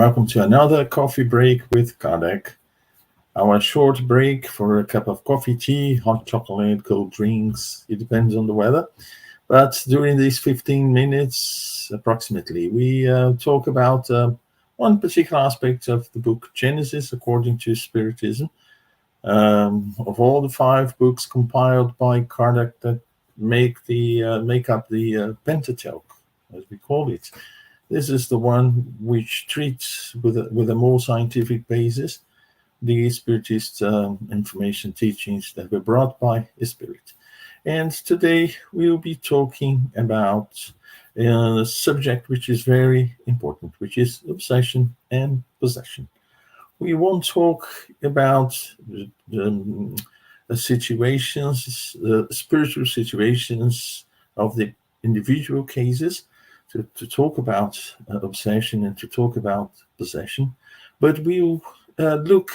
welcome to another coffee break with Kardec. Our short break for a cup of coffee, tea, hot chocolate, cold drinks. It depends on the weather. But during these 15 minutes, approximately, we talk about one particular aspect of the book Genesis, according to Spiritism. Of all the 5 books compiled by Kardec that make up the Pentateuch, as we call it, this is the one which treats with a more scientific basis the Spiritist information teachings that were brought by the Spirit. And today we will be talking about a subject which is very important, which is obsession and possession. We won't talk about situations, spiritual situations of the individual cases, to talk about obsession and to talk about possession, but we'll look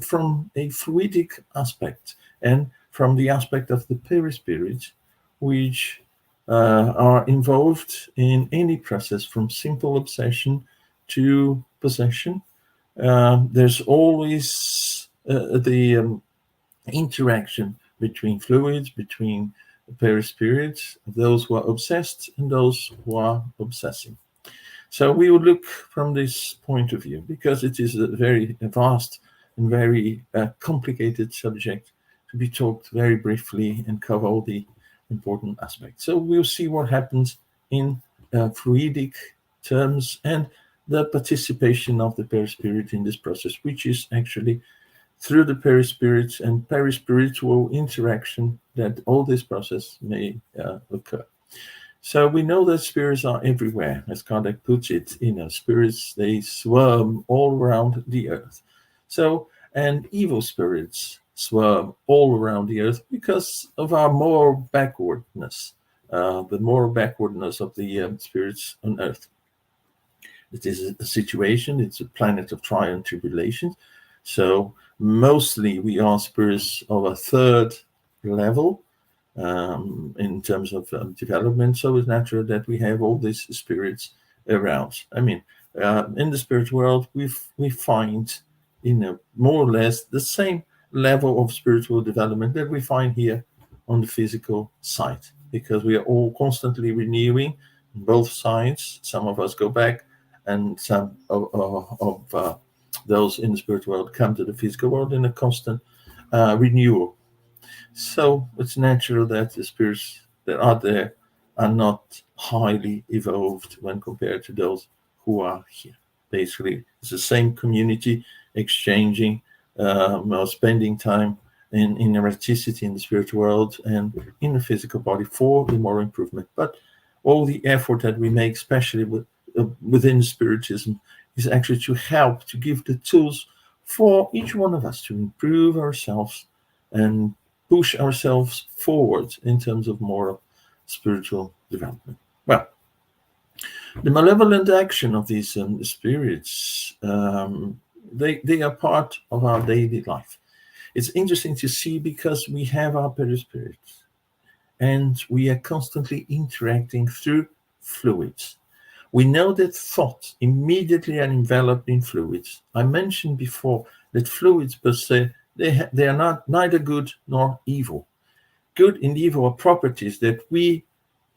from a fluidic aspect and from the aspect of the perispirit, which are involved in any process from simple obsession to possession. There's always the interaction between fluids, between perispirits, those who are obsessed and those who are obsessing. So we will look from this point of view, because it is a very vast and very complicated subject to be talked very briefly and cover all the important aspects. So we'll see what happens in fluidic terms and the participation of the perispirit in this process, which is actually through the perispirit and perispiritual interaction that all this process may occur. So we know that spirits are everywhere, as Kardec puts it. Spirits, they swarm all around the earth. And evil spirits swarm all around the earth because of our moral backwardness, the moral backwardness of the spirits on earth. It is a situation, it's a planet of trial and tribulation. So mostly we are spirits of a 3rd level in terms of development. So it's natural that we have all these spirits around. I mean, in the spirit world, we find, more or less the same level of spiritual development that we find here on the physical side, because we are all constantly renewing both sides. Some of us go back, and some of those in the spirit world come to the physical world in a constant renewal. So it's natural that the spirits that are there are not highly evolved when compared to those who are here. Basically, it's the same community exchanging, spending time in erraticity in the spiritual world and in the physical body for the moral improvement. But all the effort that we make, especially within Spiritism, is actually to help to give the tools for each one of us to improve ourselves and push ourselves forward in terms of moral spiritual development. Well, the malevolent action of these spirits, they are part of our daily life. It's interesting to see, because we have our perispirits and we are constantly interacting through fluids. We know that thoughts immediately are enveloped in fluids. I mentioned before that fluids per se, they are not neither good nor evil. Good and evil are properties that we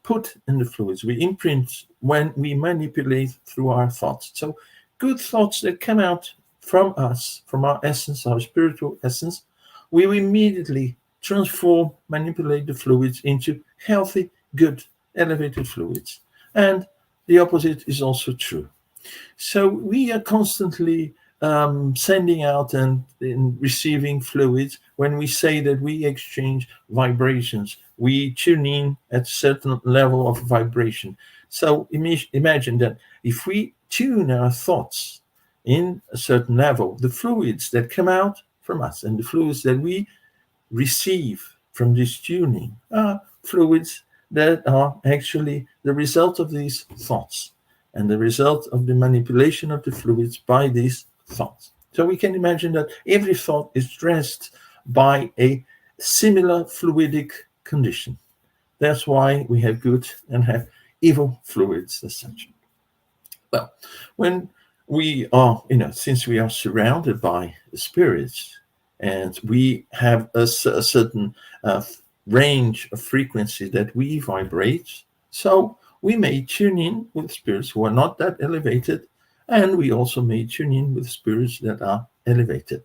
put in the fluids, we imprint when we manipulate through our thoughts. So good thoughts that come out from us, from our essence, our spiritual essence, we will immediately transform, manipulate the fluids into healthy, good, elevated fluids. And the opposite is also true. So we are constantly sending out and receiving fluids. When we say that we exchange vibrations, we tune in at a certain level of vibration. So imagine that if we tune our thoughts in a certain level, the fluids that come out from us and the fluids that we receive from this tuning are fluids that are actually the result of these thoughts and the result of the manipulation of the fluids by these thoughts. So we can imagine that every thought is dressed by a similar fluidic condition. That's why we have good and have evil fluids as such. Well, when we are, since we are surrounded by spirits, and we have a certain range of frequency that we vibrate, so we may tune in with spirits who are not that elevated, and we also may tune in with spirits that are elevated.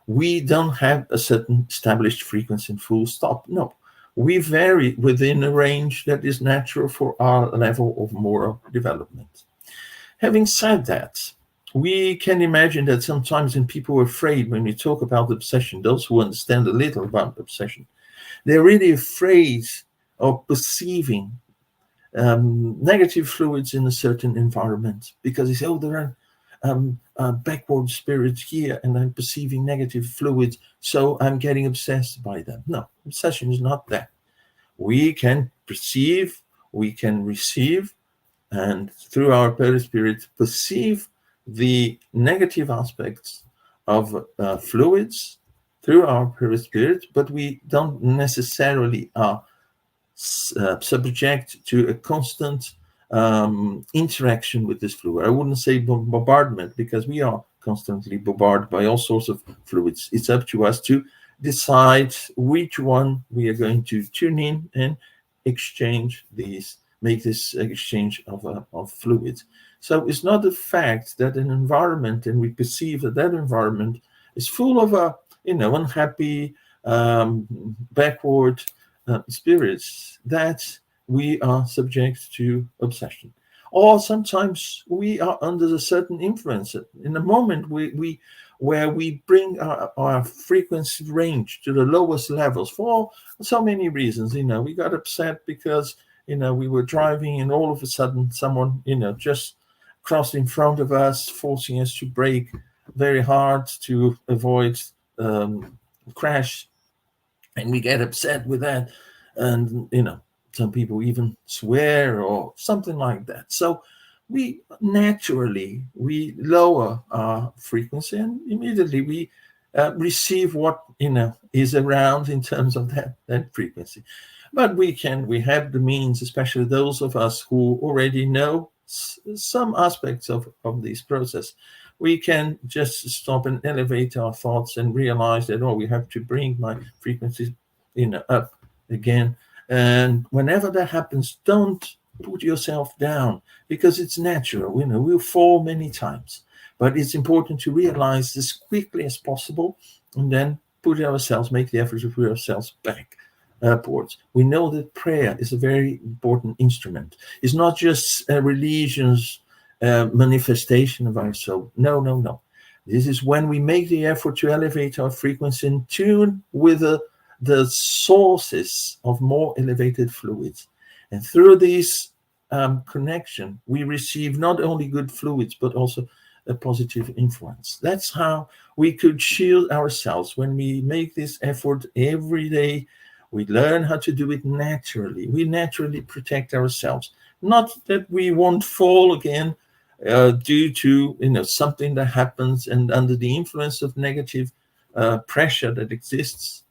We don't have a certain established frequency and full stop. No, we vary within a range that is natural for our level of moral development. Having said that, we can imagine that sometimes when people are afraid, when we talk about obsession, those who understand a little about obsession, they're really afraid of perceiving negative fluids in a certain environment, because they say, oh, there are backward spirits here and I'm perceiving negative fluids, so I'm getting obsessed by them. No, obsession is not that. We can perceive, we can receive, and through our perispirit perceive the negative aspects of fluids through our perispirit, but we don't necessarily are subject to a constant interaction with this fluid. I wouldn't say bombardment, because we are constantly bombarded by all sorts of fluids. It's up to us to decide which one we are going to tune in and exchange these, make this exchange of fluids. So it's not the fact that an environment, and we perceive that that environment is full of unhappy, backward spirits, that we are subject to obsession. Or sometimes we are under a certain influence. In a moment where we bring our frequency range to the lowest levels for so many reasons. We got upset because we were driving, and all of a sudden someone just crossed in front of us, forcing us to brake very hard to avoid crash, and we get upset with that, and some people even swear or something like that. So we naturally lower our frequency, and immediately we receive what is around in terms of that frequency. But we have the means, especially those of us who already know some aspects of this process. We can just stop and elevate our thoughts and realize that, we have to bring my frequencies up again. And whenever that happens, don't put yourself down, because it's natural. We'll fall many times, but it's important to realize as quickly as possible, and then make the effort to put ourselves back upwards. We know that prayer is a very important instrument. It's not just a religion's manifestation of our soul. No. This is when we make the effort to elevate our frequency in tune with the sources of more elevated fluids. And through this connection, we receive not only good fluids, but also a positive influence. That's how we could shield ourselves. When we make this effort every day, we learn how to do it naturally. We naturally protect ourselves. Not that we won't fall again due to something that happens, and under the influence of negative pressure that exists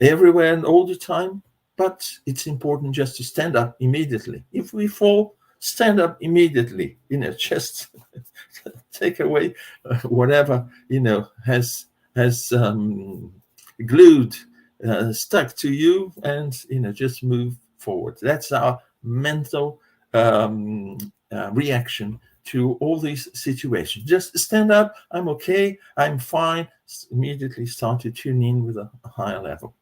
everywhere and all the time. But it's important just to stand up immediately. If we fall, stand up immediately. Just take away whatever has glued, stuck to you, and just move forward. That's our mental reaction to all these situations. Just stand up. I'm okay. I'm fine. Immediately start to tune in with a higher level.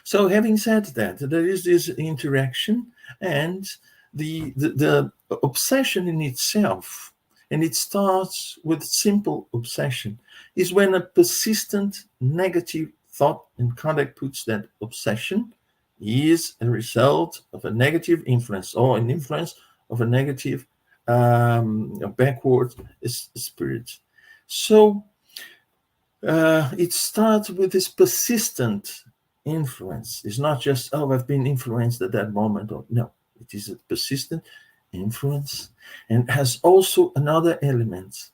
So having said that, there is this interaction, and the obsession in itself, and it starts with simple obsession, is when a persistent negative thought, and Kardec puts that obsession is a result of a negative influence, or an influence of a negative backward spirit. So it starts with this persistent influence. It's not just, I've been influenced at that moment. Or no, it is a persistent influence, and has also another element.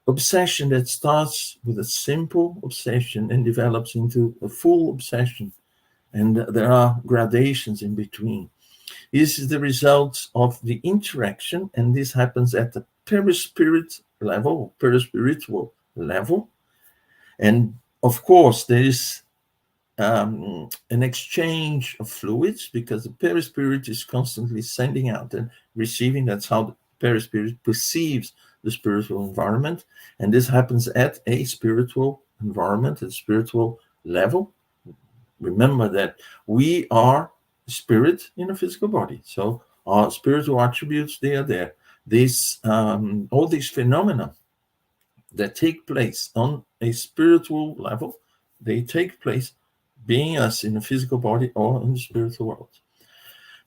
Obsession that starts with a simple obsession and develops into a full obsession, and there are gradations in between. This is the result of the interaction, and this happens at the perispirit level, perispiritual level. And of course, there is an exchange of fluids, because the perispirit is constantly sending out and receiving. That's how the perispirit perceives the spiritual environment. And this happens at a spiritual environment, at a spiritual level. Remember that we are spirit in a physical body. So our spiritual attributes, they are there. All these phenomena that take place on a spiritual level, they take place being us in a physical body or in the spiritual world.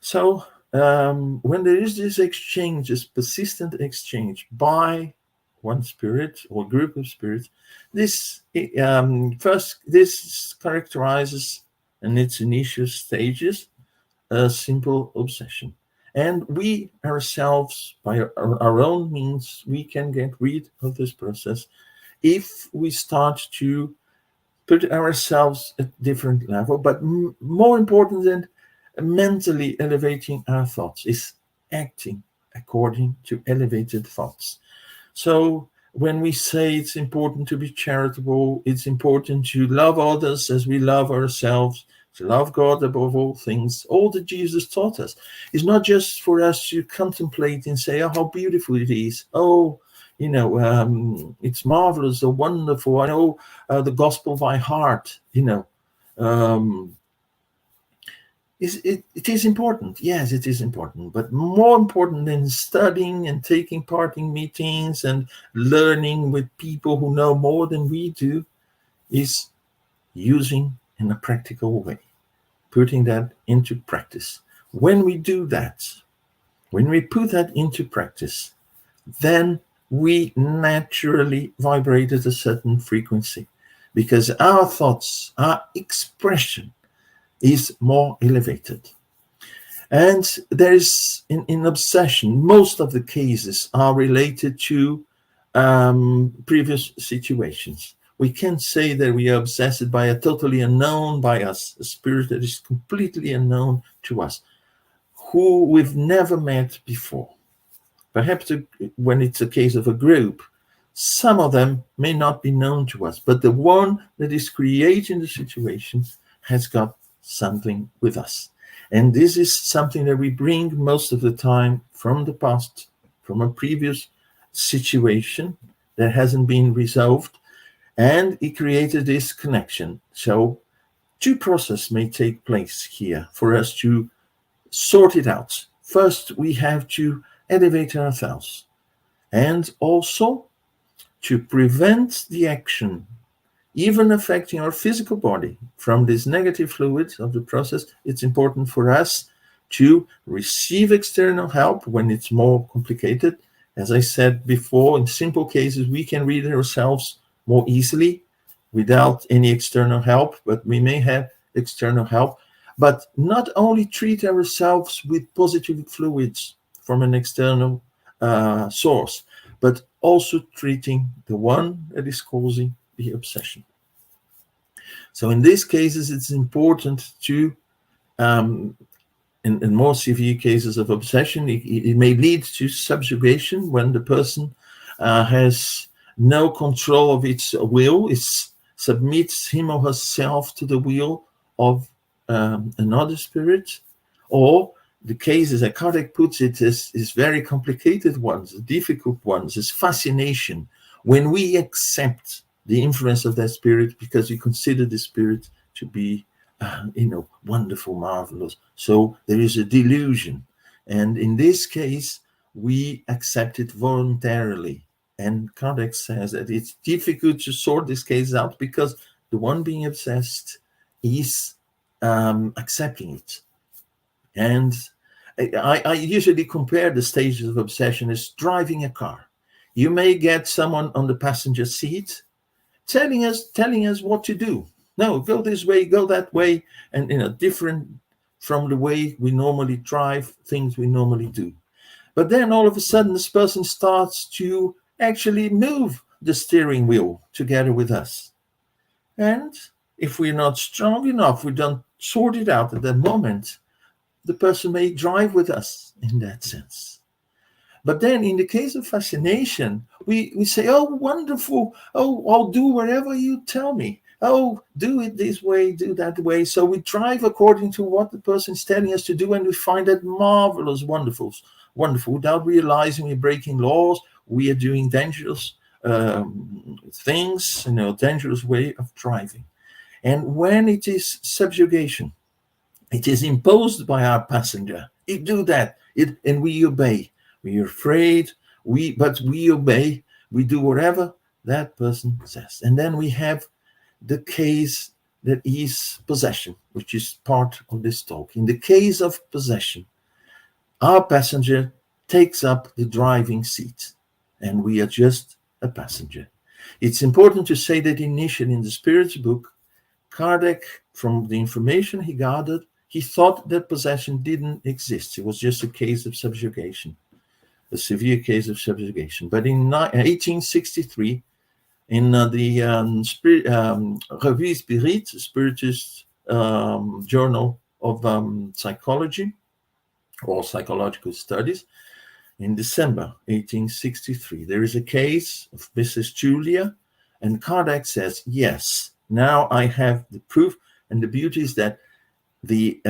So when there is this exchange, this persistent exchange by one spirit or group of spirits, this characterizes in its initial stages a simple obsession. And we ourselves, by our own means, we can get rid of this process if we start to put ourselves at different level. But more important than mentally elevating our thoughts is acting according to elevated thoughts. So when we say it's important to be charitable, it's important to love others as we love ourselves, to love God above all things, all that Jesus taught us is not just for us to contemplate and say, oh, how beautiful it is. Oh, it's marvelous or wonderful. I know the gospel by heart, It is important. Yes, it is important. But more important than studying and taking part in meetings and learning with people who know more than we do is using in a practical way, putting that into practice. When we do that, when we put that into practice, then we naturally vibrate at a certain frequency, because our thoughts, our expression is more elevated. And there is, in obsession, most of the cases are related to previous situations. We can't say that we are obsessed by a totally unknown by us, a spirit that is completely unknown to us, who we've never met before. Perhaps when it's a case of a group, some of them may not be known to us, but the one that is creating the situation has got something with us. And this is something that we bring most of the time from the past, from a previous situation that hasn't been resolved, and it created this connection. So two processes may take place here for us to sort it out. First, we have to elevate ourselves, and also to prevent the action, even affecting our physical body, from this negative fluid of the process. It's important for us to receive external help when it's more complicated. As I said before, in simple cases, we can read ourselves more easily without any external help, but we may have external help. But not only treat ourselves with positive fluids from an external source, but also treating the one that is causing the obsession. So in these cases, it's important to, in more severe cases of obsession, it may lead to subjugation when the person has no control of its will, submits him or herself to the will of another spirit, or the cases, as Kardec puts it, is very complicated ones, difficult ones, is fascination. When we accept the influence of that spirit because we consider the spirit to be, wonderful, marvelous. So there is a delusion. And in this case, we accept it voluntarily. And Kardec says that it's difficult to sort these cases out because the one being obsessed is accepting it. And I usually compare the stages of obsession as driving a car. You may get someone on the passenger seat telling us what to do. No, go this way, go that way, and different from the way we normally drive, things we normally do. But then all of a sudden, this person starts to actually move the steering wheel together with us. And if we're not strong enough, we don't sort it out at that moment, the person may drive with us in that sense. But then in the case of fascination, we say, oh, wonderful. Oh, I'll do whatever you tell me. Oh, do it this way, do that way. So we drive according to what the person is telling us to do, and we find that marvelous, wonderful, without realizing we're breaking laws, we are doing dangerous things, dangerous way of driving. And when it is subjugation, it is imposed by our passenger. You do that, and we obey. We are afraid, but we obey. We do whatever that person says. And then we have the case that is possession, which is part of this talk. In the case of possession, our passenger takes up the driving seat, and we are just a passenger. It's important to say that initially in the Spirit's book, Kardec, from the information he gathered, he thought that possession didn't exist. It was just a case of subjugation, a severe case of subjugation. But in 1863, in the Revue Spirit, Spiritist journal of psychology or psychological studies, in December 1863, there is a case of Mrs. Julia, and Kardec says, yes, now I have the proof. And the beauty is that the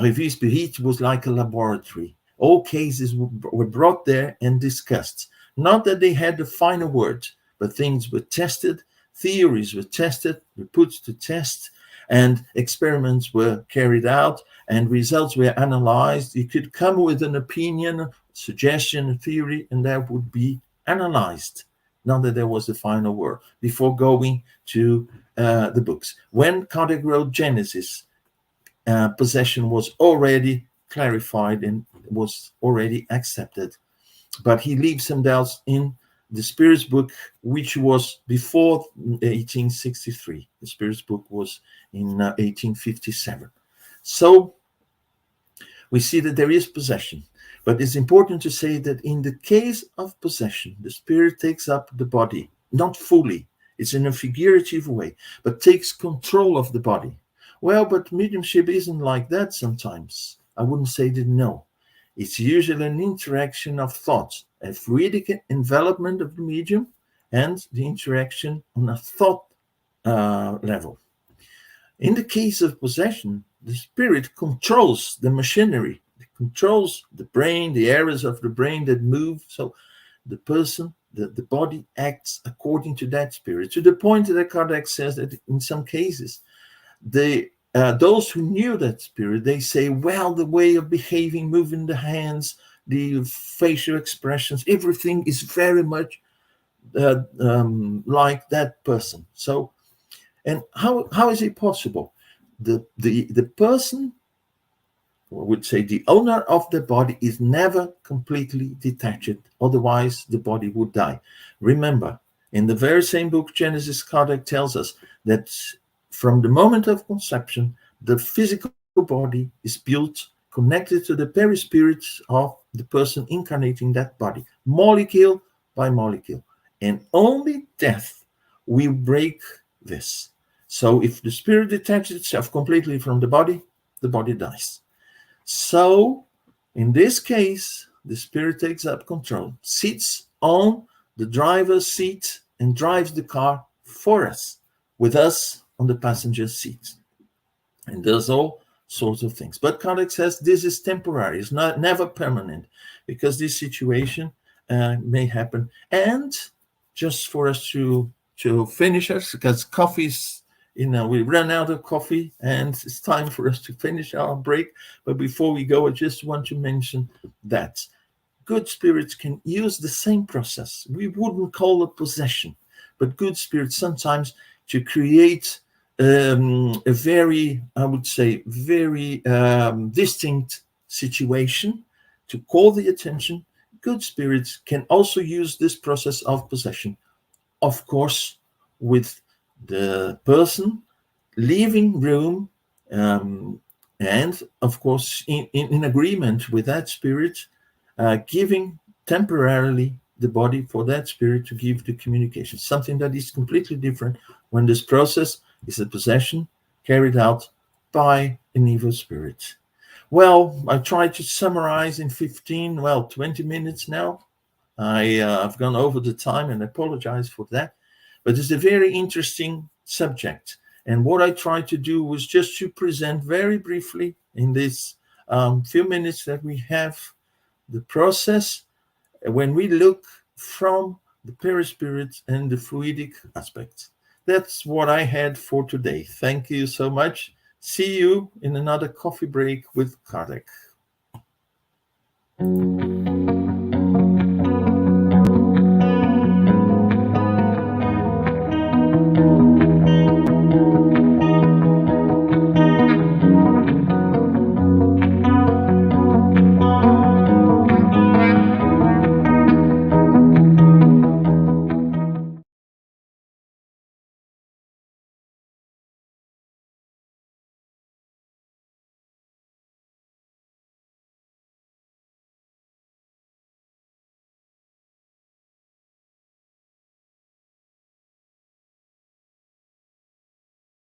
Revue Spirit was like a laboratory. All cases were brought there and discussed. Not that they had the final word, but things were tested, theories were tested, were put to test, and experiments were carried out, and results were analyzed. You could come with an opinion, suggestion, a theory, and that would be analyzed. Not that there was the final word before going to the books. When Kardec wrote Genesis, possession was already clarified and was already accepted. But he leaves some doubts in the Spirit's book, which was before 1863. The Spirit's book was in 1857. So we see that there is possession. But it's important to say that in the case of possession, the Spirit takes up the body, not fully. It's in a figurative way, but takes control of the body. Well, but mediumship isn't like that sometimes. I wouldn't say that no. It's usually an interaction of thoughts, a fluidic envelopment of the medium, and the interaction on a thought level. In the case of possession, the Spirit controls the machinery. It controls the brain, the areas of the brain that move. So the person, the body acts according to that Spirit, to the point that Kardec says that in some cases, those who knew that Spirit, they say, well, the way of behaving, moving the hands, the facial expressions, everything is very much like that person. So, and how is it possible? The person, or I would say the owner of the body, is never completely detached. Otherwise, the body would die. Remember, in the very same book, Genesis, Kardec tells us that from the moment of conception, the physical body is built, connected to the perispirit of the person incarnating that body, molecule by molecule. And only death will break this. So if the Spirit detaches itself completely from the body dies. So in this case, the Spirit takes up control, sits on the driver's seat and drives the car for us, with us on the passenger seat, and does all sorts of things. But Kardec says this is temporary, it's never permanent, because this situation may happen. And just for us to finish us, because coffee's, we run out of coffee and it's time for us to finish our break. But before we go, I just want to mention that good spirits can use the same process. We wouldn't call it possession, but good spirits sometimes to create a very, I would say, very distinct situation to call the attention. Good spirits can also use this process of possession, of course, with the person leaving room, and of course in agreement with that spirit, giving temporarily the body for that spirit to give the communication, something that is completely different when this process is a possession carried out by an evil spirit. Well, I tried to summarize in 20 minutes now. I've gone over the time and apologize for that, but it's a very interesting subject. And what I tried to do was just to present very briefly in this few minutes that we have the process when we look from the perispirit and the fluidic aspects. That's what I had for today. Thank you so much. See you in another coffee break with Kardec.